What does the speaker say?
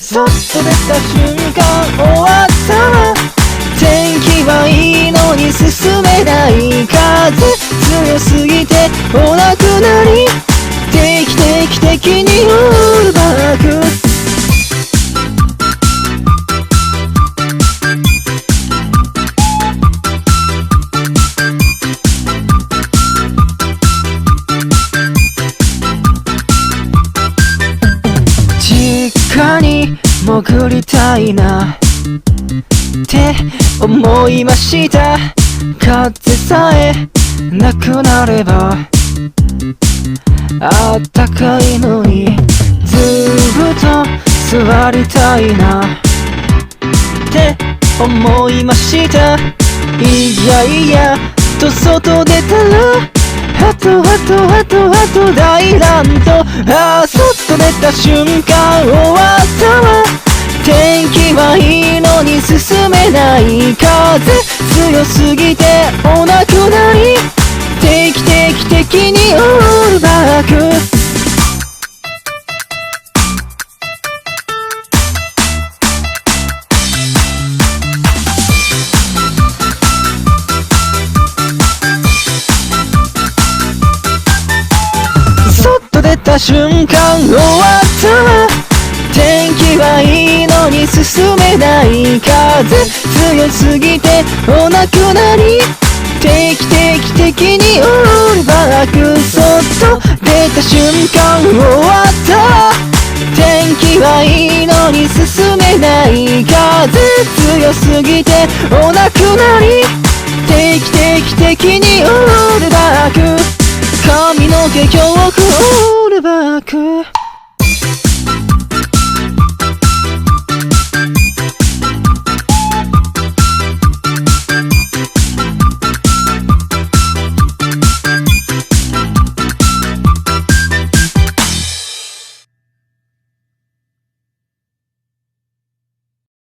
そっと出た瞬間終わったわ。天気はいいのに進めない。風強すぎてお亡くなり。定期的にオールバック。実家に潜りたいなって思いました。風さえなくなればあったかいのに、ずっと座りたいなって思いました。いやいやと外出たらハト大乱闘。そっと出た瞬間終わったわ。天気はいいのに進めない。風強すぎてお亡くなり。定期的にオールバック。そっと出た瞬間終わったわ。天気はいいのに進めない。風強すぎてお亡くなり。定期的にオールバック。そっと出た瞬間終わった。天気はいいのに進めない。風強すぎてお亡くなり。定期的にオールバック。髪の毛強風オールバック。